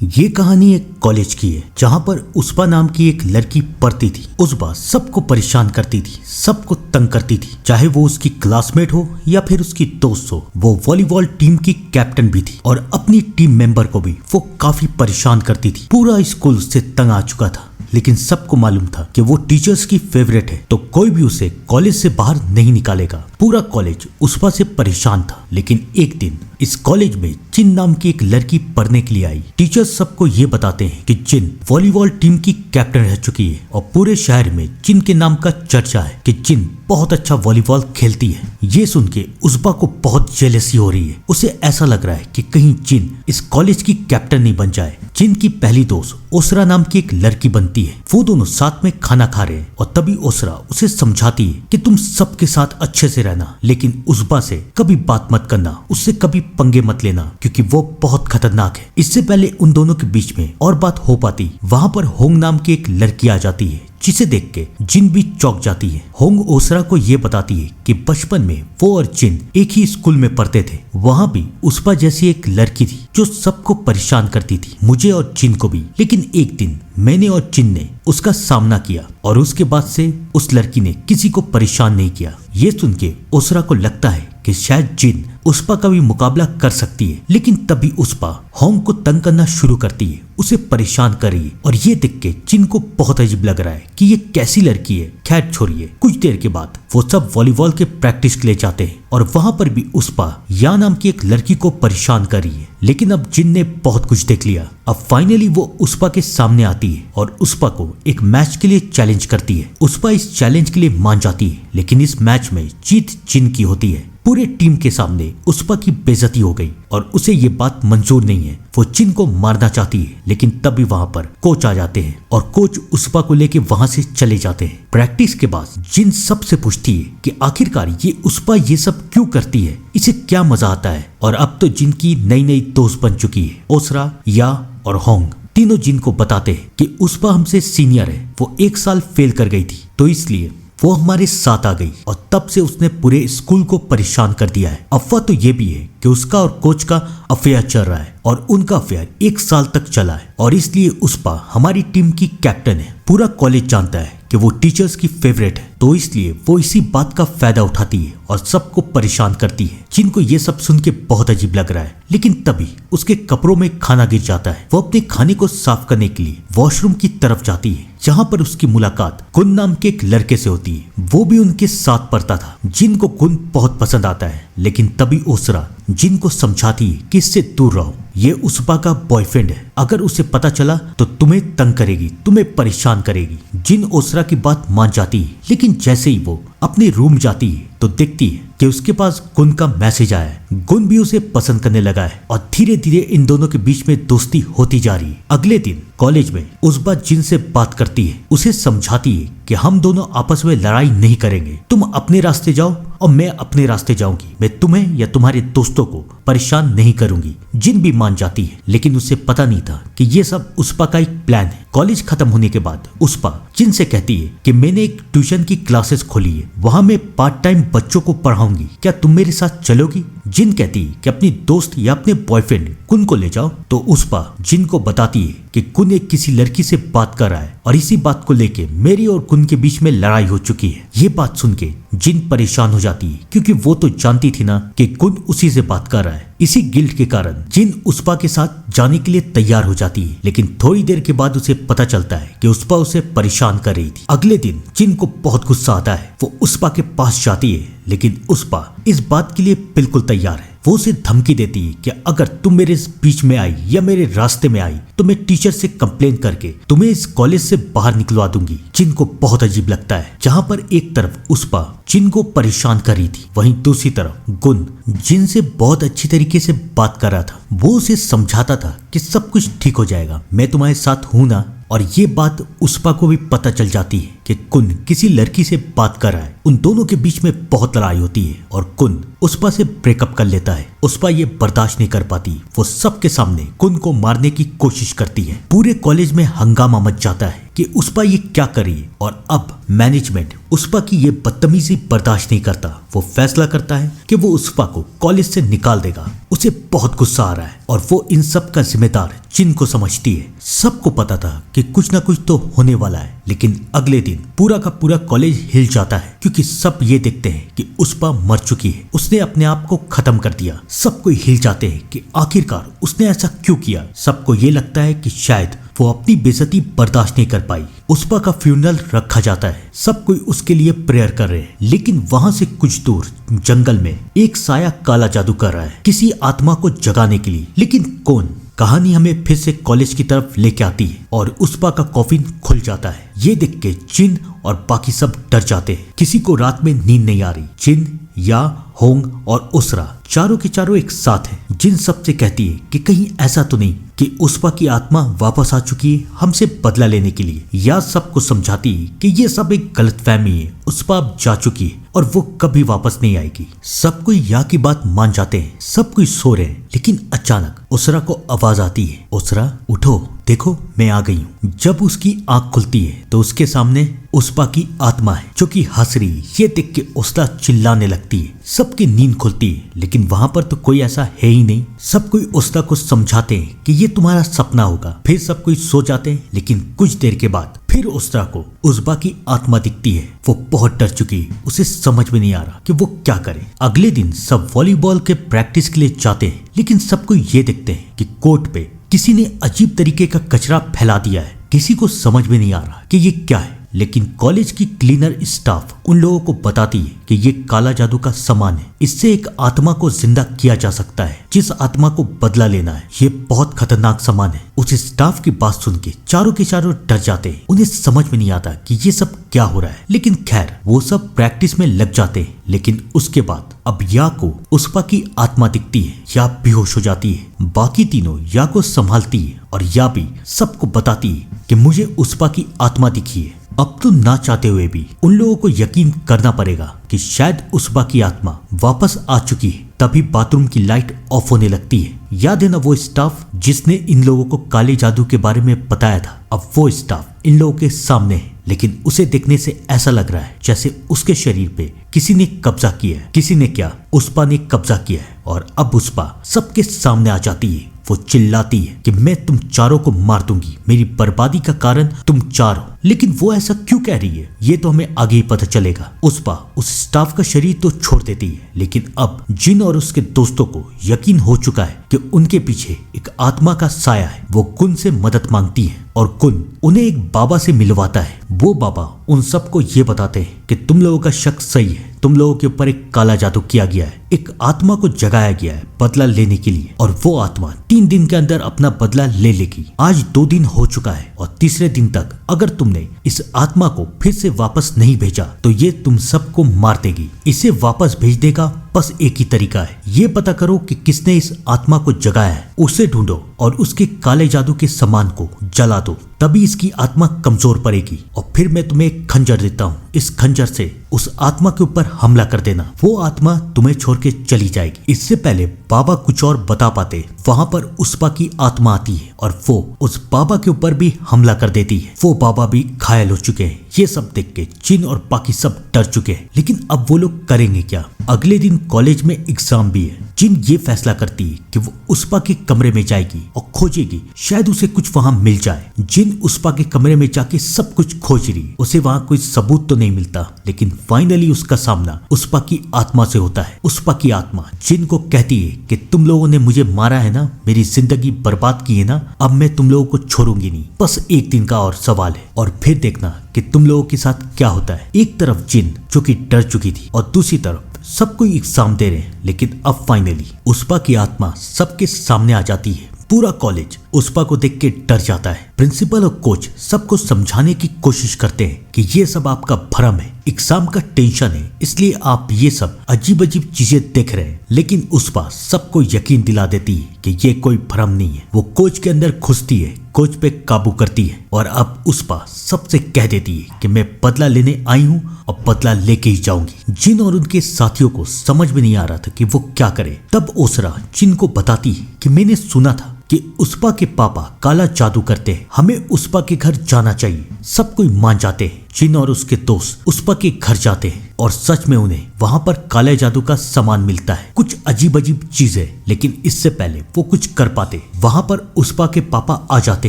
ये कहानी एक कॉलेज की है जहाँ पर उस्पा नाम की एक लड़की पढ़ती थी। उस्पा सबको परेशान करती थी, सबको तंग करती थी, चाहे वो उसकी क्लासमेट हो या फिर उसकी दोस्त हो। वो वॉलीबॉल टीम की कैप्टन भी थी और अपनी टीम मेंबर को भी वो काफी परेशान करती थी। पूरा स्कूल उससे तंग आ चुका था, लेकिन सबको मालूम था कि वो टीचर्स की फेवरेट है, तो कोई भी उसे कॉलेज से बाहर नहीं निकालेगा। पूरा कॉलेज उस्पा से परेशान था, लेकिन एक दिन इस कॉलेज में जिन नाम की एक लड़की पढ़ने के लिए आई। टीचर्स सबको ये बताते हैं कि जिन वॉलीबॉल टीम की कैप्टन रह चुकी है और पूरे शहर में जिन के नाम का चर्चा है कि जिन बहुत अच्छा वॉलीबॉल खेलती है। ये सुन के उस्पा को बहुत जेलसी हो रही है। उसे ऐसा लग रहा है कि कहीं जिन इस कॉलेज की कैप्टन नहीं बन जाए। जिन की पहली दोस्त ओसरा नाम की एक लड़की बनती है। वो दोनों साथ में खाना खा रहे हैं और तभी ओसरा उसे समझाती है कि तुम सबके साथ अच्छे से रहना, लेकिन उस्पा से कभी बात मत करना, उससे कभी पंगे मत लेना, क्योंकि वो बहुत खतरनाक है। इससे पहले उन दोनों के बीच में और बात हो पाती, वहाँ पर होंग नाम की एक लड़की आ जाती है, जिसे देख के जिन भी चौंक जाती है। होंग ओसरा को ये बताती है कि बचपन में वो और जिन एक ही स्कूल में पढ़ते थे। वहाँ भी उस्पा जैसी एक लड़की थी जो सबको परेशान करती थी, मुझे और जिन को भी। लेकिन एक दिन मैंने और जिन ने उसका सामना किया और उसके बाद से उस लड़की ने किसी को परेशान नहीं किया। ये सुन के ओसरा को लगता है कि शायद जिन उस्पा का भी मुकाबला कर सकती है, लेकिन तभी उस्पा होंग को तंग करना शुरू करती है, उसे परेशान कर रही है। और ये देख के जिन को बहुत अजीब लग रहा है कि ये कैसी लड़की है। खैर छोड़िए, कुछ देर के बाद वो सब वॉलीबॉल के प्रैक्टिस के लिए जाते हैं और वहाँ पर भी उस्पा या नाम की एक लड़की को परेशान कर रही है। लेकिन अब जिन ने बहुत कुछ देख लिया। अब फाइनली वो उस्पा के सामने आती है और उस्पा को एक मैच के लिए चैलेंज करती है। उस्पा इस चैलेंज के लिए मान जाती है, लेकिन इस मैच में जीत जिन की होती है। पूरे टीम के सामने उस्पा की बेइज्जती हो गई और उसे ये बात मंजूर नहीं है। वो जिन को मारना चाहती है, लेकिन तभी वहाँ पर कोच आ जाते हैं और कोच उस्पा को लेके वहाँ से चले जाते हैं। प्रैक्टिस के बाद जिन सबसे पूछती है कि आखिरकार ये उस्पा ये सब क्यों करती है, इसे क्या मजा आता है। और अब तो जिन की नई नई दोस्त बन चुकी है, ओसरा, या और होंग। तीनों जिन को बताते हैं कि उस्पा हमसे सीनियर है, वो 1 साल फेल कर गई थी, तो इसलिए वो हमारे साथ आ गई और तब से उसने पूरे स्कूल को परेशान कर दिया है। अफवाह तो ये भी है कि उसका और कोच का अफेयर चल रहा है और उनका अफेयर 1 साल तक चला है और इसलिए उस्पा हमारी टीम की कैप्टन है। पूरा कॉलेज जानता है कि वो टीचर्स की फेवरेट है, तो इसलिए वो इसी बात का फायदा उठाती है और सबको परेशान करती है। जिनको ये सब सुन के बहुत अजीब लग रहा है, लेकिन तभी उसके कपड़ों में खाना गिर जाता है। वो अपने खाने को साफ करने के लिए वॉशरूम की तरफ जाती है, जहाँ पर उसकी मुलाकात गुन नाम के एक लड़के से होती है। वो भी उनके साथ पढ़ता था। जिन को गुन बहुत पसंद आता है, लेकिन तभी ओसरा जिन को समझाती है कि इससे दूर रहो, ये उस्पा का बॉयफ्रेंड है, अगर उसे पता चला तो तुम्हें तंग करेगी, तुम्हें परेशान करेगी। जिन ओसरा की बात मान जाती है, लेकिन जैसे ही वो अपने रूम जाती है तो देखती है कि उसके पास गुन का मैसेज आया है। गुन भी उसे पसंद करने लगा है और धीरे धीरे इन दोनों के बीच में दोस्ती होती जा रही है। अगले दिन कॉलेज में उस्पा जिन से बात करती है, उसे समझाती है कि हम दोनों आपस में लड़ाई नहीं करेंगे, तुम अपने रास्ते जाओ और मैं अपने रास्ते जाऊंगी, मैं तुम्हें या तुम्हारे दोस्तों को परेशान नहीं करूंगी। जिन भी मान जाती है, लेकिन उसे पता नहीं था कि ये सब उस्पा का एक प्लान है। कॉलेज खत्म होने के बाद उस्पा जिन से कहती है कि मैंने एक ट्यूशन की क्लासेस खोली है, वहां मैं पार्ट टाइम बच्चों को पढ़ाऊंगी, क्या तुम मेरे साथ चलोगी। जिन कहती है कि अपनी दोस्त या अपने बॉयफ्रेंड कुन को ले जाओ, तो उस्पा जिन को बताती है कि कुन एक किसी लड़की से बात कर रहा है और इसी बात को लेके मेरी और कुन के बीच में लड़ाई हो चुकी है। ये बात सुन के जिन परेशान हो जाती है, क्योंकि वो तो जानती थी ना कि कुन उसी से बात कर रहा है। इसी गिल्ट के कारण जिन उस्पा के साथ जाने के लिए तैयार हो जाती है, लेकिन थोड़ी देर के बाद उसे पता चलता है कि उस्पा उसे परेशान कर रही थी। अगले दिन जिन को बहुत गुस्सा आता है, वो उस्पा के पास जाती है, लेकिन उस्पा इस बात के लिए बिल्कुल तैयार है। वो उसे धमकी देती है कि अगर तुम मेरे बीच में आई या मेरे रास्ते में आई तो मैं टीचर से कंप्लेन करके तुम्हें इस कॉलेज से बाहर निकलवा दूंगी। जिन को बहुत अजीब लगता है, जहाँ पर एक तरफ उस्पा जिन को परेशान कर रही थी, वहीं दूसरी तरफ गुन जिन से बहुत अच्छी तरीके से बात कर रहा था। वो उसे समझाता था कि सब कुछ ठीक हो जाएगा, मैं तुम्हारे साथ हूं ना। और ये बात उस्पा को भी पता चल जाती है कि कुन किसी लड़की से बात कर रहा है। उन दोनों के बीच में बहुत लड़ाई होती है और कुन उस्पा से ब्रेकअप कर लेता है। उस्पा ये बर्दाश्त नहीं कर पाती, वो सबके सामने कुन को मारने की कोशिश करती है। पूरे कॉलेज में हंगामा मच जाता है कि उस्पा ये क्या कर रही है और अब मैनेजमेंट उस्पा की ये बदतमीजी बर्दाश्त नहीं करता। वो फैसला करता है कि वो उस्पा को कॉलेज से निकाल देगा। उसे बहुत गुस्सा आ रहा है और वो इन सब का जिम्मेदार जिन को समझती है। सबको पता था कि कुछ ना कुछ तो होने वाला है, लेकिन अगले दिन पूरा का पूरा कॉलेज हिल जाता है क्योंकि सब ये देखते हैं कि उस्पा मर चुकी है। उसने अपने आप को खत्म कर दिया। सबको हिल जाते हैं कि आखिरकार उसने ऐसा क्यों किया। सबको ये लगता है कि शायद वो अपनी बेइज्जती बर्दाश्त नहीं कर पाई। उस्पा का फ्यूनरल रखा जाता है। सब कोई उसके लिए प्रेयर कर रहे हैं, लेकिन वहां से कुछ दूर जंगल में एक साया काला जादू कर रहा है किसी आत्मा को जगाने के लिए। लेकिन कौन? कहानी हमें फिर से कॉलेज की तरफ लेके आती है और उस्पा का कॉफिन खुल जाता है। ये देख के जिन और बाकी सब डर जाते हैं। किसी को रात में नींद नहीं आ रही। जिन, या, होंग और उसरा चारों के चारों एक साथ हैं। जिन सबसे कहती है कि कहीं ऐसा तो नहीं कि उस्पा की आत्मा वापस आ चुकी है हमसे बदला लेने के लिए। या सबको समझाती है कि ये सब एक गलतफहमी है, उस्पा अब जा चुकी है और वो कभी वापस नहीं आएगी। सब कोई या की बात मान जाते हैं। सब कोई सो रहे हैं, लेकिन अचानक उसरा को आवाज आती है, उसरा उठो, देखो मैं आ गई हूँ। जब उसकी आंख खुलती है तो उसके सामने उस्पा की आत्मा है जो कि हंस रही है। ये देख के उसरा चिल्लाने लगती है। सबकी नींद खुलती है, लेकिन वहां पर तो कोई ऐसा है ही नहीं। सब कोई उसरा को समझाते हैं कि ये तुम्हारा सपना होगा। फिर सब कोई सो जाते हैं, लेकिन कुछ देर के बाद फिर उसरा को उस्पा की आत्मा दिखती है। वो बहुत डर चुकी है। उसे समझ में नहीं आ रहा कि वो क्या करे। अगले दिन सब वॉलीबॉल के प्रैक्टिस के लिए जाते हैं, लेकिन सबको ये देखते हैं कि कोर्ट पे किसी ने अजीब तरीके का कचरा फैला दिया है। किसी को समझ में नहीं आ रहा कि ये क्या है, लेकिन कॉलेज की क्लीनर स्टाफ उन लोगों को बताती है कि ये काला जादू का सामान है। इससे एक आत्मा को जिंदा किया जा सकता है, जिस आत्मा को बदला लेना है। ये बहुत खतरनाक सामान है। उस स्टाफ की बात सुन के चारों के चारों डर जाते हैं। उन्हें समझ में नहीं आता कि ये सब क्या हो रहा है, लेकिन खैर वो सब प्रैक्टिस में लग जाते हैं। लेकिन उसके बाद अब या को उस्पा की आत्मा दिखती है। या बेहोश हो जाती है। बाकी तीनों या को संभालती है और या भी सबको बताती है कि मुझे उस्पा की आत्मा दिखी है। अब तो ना चाहते हुए भी उन लोगों को यकीन करना पड़ेगा कि शायद उस्पा की आत्मा वापस आ चुकी है। तभी बाथरूम की लाइट ऑफ होने लगती है। याद है ना वो स्टाफ जिसने इन लोगों को काले जादू के बारे में बताया था। अब वो स्टाफ इन लोगों के सामने है, लेकिन उसे देखने से ऐसा लग रहा है जैसे उसके शरीर पे किसी ने कब्जा किया है। किसी ने क्या, उस्पा ने कब्जा किया है। और अब उस्पा सबके सामने आ जाती है। वो चिल्लाती है कि मैं तुम चारों को मार दूंगी, मेरी बर्बादी का कारण तुम चार हो। लेकिन वो ऐसा क्यों कह रही है ये तो हमें आगे ही पता चलेगा। उस्पा उस स्टाफ का शरीर तो छोड़ देती है, लेकिन अब जिन और उसके दोस्तों को यकीन हो चुका है कि उनके पीछे एक आत्मा का साया है। वो कुन से मदद मांगती है और कुन उन्हें एक बाबा से मिलवाता है। वो बाबा उन सबको ये बताते हैं कि तुम लोगों का शक सही है, तुम लोगों के ऊपर एक काला जादू किया गया है, एक आत्मा को जगाया गया है बदला लेने के लिए, और वो आत्मा 3 दिन के अंदर अपना बदला ले लेगी। आज 2 दिन हो चुका है और तीसरे दिन तक अगर तुमने इस आत्मा को फिर से वापस नहीं भेजा तो ये तुम सबको मार देगी। इसे वापस भेजने का बस एक ही तरीका है, ये पता करो कि किसने इस आत्मा को जगाया है, उसे ढूंढो और उसके काले जादू के सामान को जला दो, तभी इसकी आत्मा कमजोर पड़ेगी। और फिर मैं तुम्हें एक खंजर देता हूँ, इस खंजर से उस आत्मा के ऊपर हमला कर देना, वो आत्मा तुम्हें छोड़ के चली जाएगी। इससे पहले बाबा कुछ और बता पाते, वहां पर उस्पा की आत्मा आती है और वो उस बाबा के ऊपर भी हमला कर देती है। वो बाबा भी घायल हो चुके हैं। ये सब देख के जिन और बाकी सब डर चुके हैं, लेकिन अब वो लोग करेंगे क्या। अगले दिन कॉलेज में एग्जाम भी है। जिन ये फैसला करती है कि वो उस्पा के कमरे में जाएगी और खोजेगी, शायद उसे कुछ वहां मिल जाए। जिन उस्पा के कमरे में जाके सब कुछ खोज रही, उसे वहां कोई सबूत तो नहीं मिलता, लेकिन फाइनली उसका सामना उस्पा की आत्मा से होता है। उस्पा की आत्मा जिन को कहती है कि तुम लोगों ने मुझे मारा है ना, मेरी जिंदगी बर्बाद की है ना, अब मैं तुम लोगों को छोड़ूंगी नहीं, बस एक दिन का और सवाल है और फिर देखना कि तुम लोगों के साथ क्या होता है। एक तरफ जिन जो कि डर चुकी थी और दूसरी तरफ सब कोई एग्जाम दे रहे हैं, लेकिन अब फाइनली उस्पा की आत्मा सबके सामने आ जाती है। पूरा कॉलेज उस्पा को देख के डर जाता है। प्रिंसिपल और कोच सबको समझाने की कोशिश करते हैं कि ये सब आपका भ्रम है, एग्जाम का टेंशन है, इसलिए आप ये सब अजीब अजीब चीजें देख रहे हैं। लेकिन उस्पा सबको यकीन दिला देती है कि ये कोई भ्रम नहीं है। वो कोच के अंदर घुसती है, कोच पे काबू करती है और अब उसपा सबसे कह देती है कि मैं बदला लेने आई हूँ और बदला लेके ही जाऊंगी। जिन और उनके साथियों को समझ में नहीं आ रहा था कि वो क्या करे। तब ओसरा जिन को बताती है कि मैंने सुना था कि उसपा के पापा काला जादू करते हैं, हमें उसपा के घर जाना चाहिए। सब कोई मान जाते हैं। जिन और उसके दोस्त उसपा के घर जाते हैं और सच में उन्हें वहां पर काले जादू का सामान मिलता है, कुछ अजीब अजीब चीजें। लेकिन इससे पहले वो कुछ कर पाते वहां पर उसपा के पापा आ जाते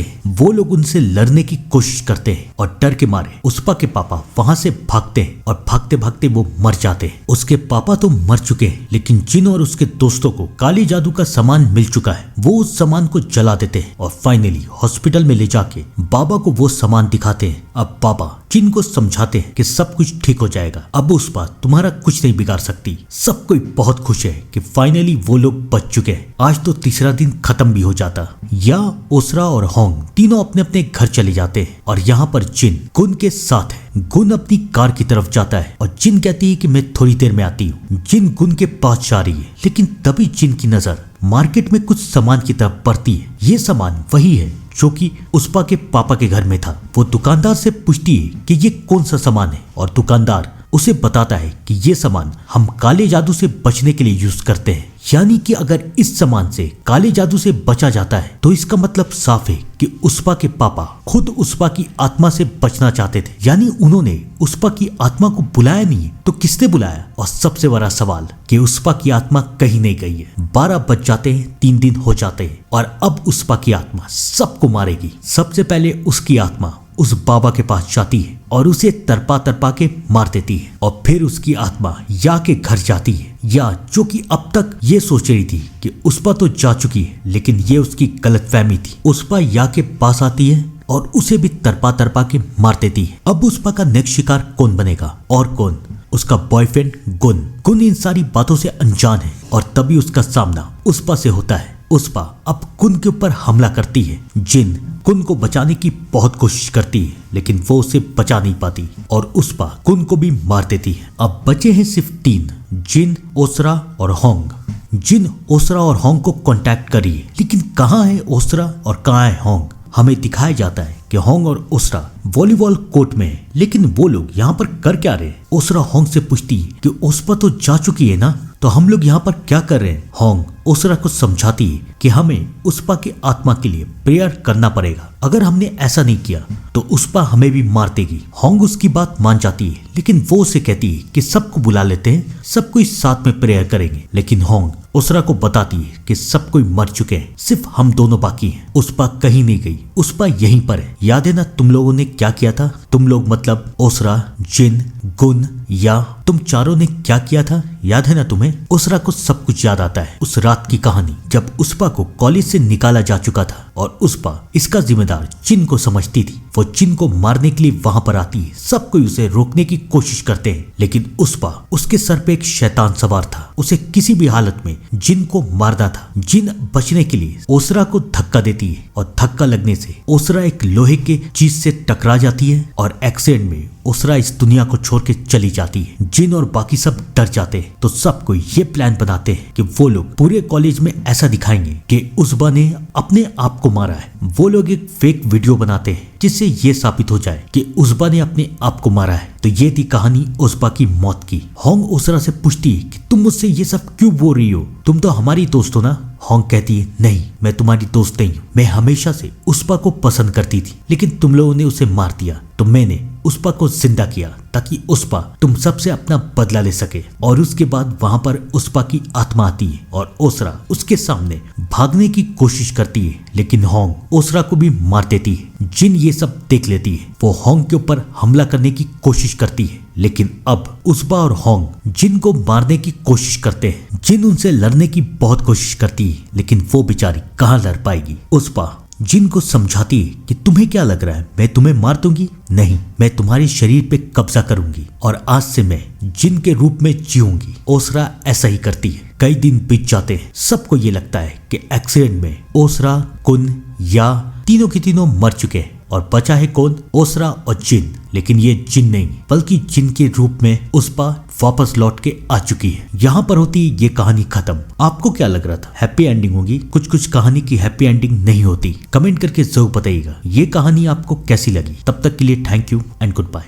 हैं। वो लोग उनसे लड़ने की कोशिश करते हैं और डर के मारे उसपा के पापा वहां से भागते हैं और भागते भागते वो मर जाते हैं। उसके पापा तो मर चुके हैं, लेकिन जिन और उसके दोस्तों को काली जादू का सामान मिल चुका है। वो उस सामान को जला देते हैं और फाइनली हॉस्पिटल में ले जाके बाबा को वो सामान दिखाते हैं। अब बाबा जिन को समझाते हैं कि सब कुछ ठीक हो जाएगा, अब उसपा तुम्हारा कुछ नहीं बिगाड़ सकती। सब कोई बहुत खुश है कि फाइनली वो लोग बच चुके हैं। आज तो तीसरा दिन खत्म भी हो जाता। या ओसरा और होंग तीनों अपने अपने घर चले जाते हैं और यहाँ पर जिन गुन के साथ है। गुन अपनी कार की तरफ जाता है और जिन कहती है कि मैं थोड़ी देर में आती हूँ। जिन गुन के पास जा रही है, लेकिन तभी जिन की नजर मार्केट में कुछ सामान की तरफ पड़ती है। ये सामान वही है जो कि उसपा के पापा के घर में था। वो दुकानदार से पूछती है कि ये कौन सा सामान है और दुकानदार उसे बताता है कि ये सामान हम काले जादू से बचने के लिए यूज करते हैं। यानी कि अगर इस सामान से काले जादू से बचा जाता है तो इसका मतलब साफ है कि उसपा के पापा खुद उसपा की आत्मा से बचना चाहते थे। यानी उन्होंने उसपा की आत्मा को बुलाया नहीं तो किसने बुलाया? और सबसे बड़ा सवाल कि उसपा की आत्मा कहीं नहीं गई है। 12 बज जाते हैं, 3 दिन हो जाते हैं और अब उसपा की आत्मा सबको मारेगी। सबसे पहले उसकी आत्मा उस बाबा के पास जाती है और उसे तरपा तरपा के मार देती है और फिर उसकी आत्मा या के घर जाती है। या जो कि अब तक ये सोच रही थी कि उसपा तो जा चुकी है, लेकिन ये उसकी गलतफहमी थी। उसपा या के पास आती है और उसे भी तरपा तरपा के मार देती है। अब उसपा का नेक्स्ट शिकार कौन बनेगा? और कौन? उसका बॉयफ्रेंड गुन। गुन इन सारी बातों से अनजान है और तभी उसका सामना उसपा से होता है। उसपा अब गुन के ऊपर हमला करती है। जिन गुन को बचाने की बहुत कोशिश करती है, लेकिन वो उसे बचा नहीं पाती और उसपा गुन को भी मार देती है। अब बचे हैं सिर्फ 3, जिन, ओसरा और होंग। जिन ओसरा और होंग को कांटेक्ट करिए, लेकिन कहाँ है ओसरा और कहाँ है होंग? हमें दिखाया जाता है कि होंग और ओसरा वॉलीबॉल कोर्ट में है, लेकिन वो लोग यहाँ पर कर क्या रहे? ओसरा होंग से पूछती है कि ओसपा तो जा चुकी है ना, तो हम लोग यहाँ पर क्या कर रहे हैं? होंग ओसरा को समझाती है कि हमें उसपा की आत्मा के लिए प्रेयर करना पड़ेगा। अगर हमने ऐसा नहीं किया तो उसपा हमें भी मार देगी। होंग उसकी बात मान जाती है, लेकिन वो उसे कहती है कि सबको बुला लेते हैं, सब कोई साथ में प्रेयर करेंगे। लेकिन होंग ओसरा को बताती है कि सब कोई मर चुके हैं, सिर्फ हम दोनों बाकी हैं। उसपा कहीं नहीं गई, उसपा यहीं पर है। याद है ना तुम लोगों ने क्या किया था? तुम लोग मतलब ओसरा, जिन, गुन, या तुम चारों ने क्या किया था? याद है ना तुम्हें? ओसरा को सब कुछ याद आता है। उस रात की कहानी जब उसपा को कॉलेज से निकाला जा चुका था और उसपा इसका जिम्मेदार जिन को समझती थी। वो जिन को मारने के लिए वहां पर आती है। सब कोई उसे रोकने की कोशिश करते हैं, लेकिन उसपा उसके सर पे एक शैतान सवार था। उसे किसी भी हालत में जिन को मारना था। जिन बचने के लिए ओसरा को धक्का देती है और धक्का लगने से ओसरा एक लोहे के चीज से टकरा जाती है और एक्सीडेंट में ओसरा इस दुनिया को छोड़ के चली जाती है। जिन और बाकी सब डर जाते हैं तो सब कोई ये प्लान बनाते हैं कि वो लोग पूरे कॉलेज में ऐसा दिखाएंगे कि उसबा ने अपने आप को मारा है। वो लोग एक फेक वीडियो बनाते हैं जिससे ये साबित हो जाए कि उसबा ने अपने आप को मारा है। तो ये थी कहानी उसबा की मौत की। होंग ओसरा से पूछती है कि तुम मुझसे ये सब क्यों बोल रही हो? तुम तो हमारी दोस्त हो ना? होंग कहती है नहीं, मैं तुम्हारी दोस्त नहीं हूँ। मैं हमेशा से उसपा को पसंद करती थी, लेकिन तुम लोगों ने उसे मार दिया तो मैंने उसपा को जिंदा किया ताकि उसपा तुम सबसे अपना बदला ले सके। और उसके बाद वहां पर उसपा की आत्मा आती है और ओसरा उसके सामने भागने की कोशिश करती है, लेकिन होंग ओसरा को भी मार देती है। जिन ये सब देख लेती है। वो होंग के ऊपर हमला करने की कोशिश करती है, लेकिन अब उसपा और होंग जिन को मारने की कोशिश करते हैं। जिन उनसे लड़ने की बहुत कोशिश करती है, लेकिन वो बेचारी कहाँ लड़ पाएगी। उसपा जिन को समझाती है कि तुम्हें क्या लग रहा है मैं तुम्हें मार दूंगी? नहीं, मैं तुम्हारे शरीर पे कब्जा करूंगी और आज से मैं जिन के रूप में जीऊंगी। ओसरा ऐसा ही करती है। कई दिन बीत जाते हैं। सबको ये लगता है कि एक्सीडेंट में ओसरा, कुन, या तीनों के तीनों मर चुके हैं और बचा है कौन? ओसरा और जिन। लेकिन ये जिन नहीं बल्कि जिन के रूप में उसपा वापस लौट के आ चुकी है। यहाँ पर होती ये कहानी खत्म। आपको क्या लग रहा था, हैप्पी एंडिंग होगी? कुछ कुछ कहानी की हैप्पी एंडिंग नहीं होती। कमेंट करके जरूर बताइएगा ये कहानी आपको कैसी लगी। तब तक के लिए thank you and good bye.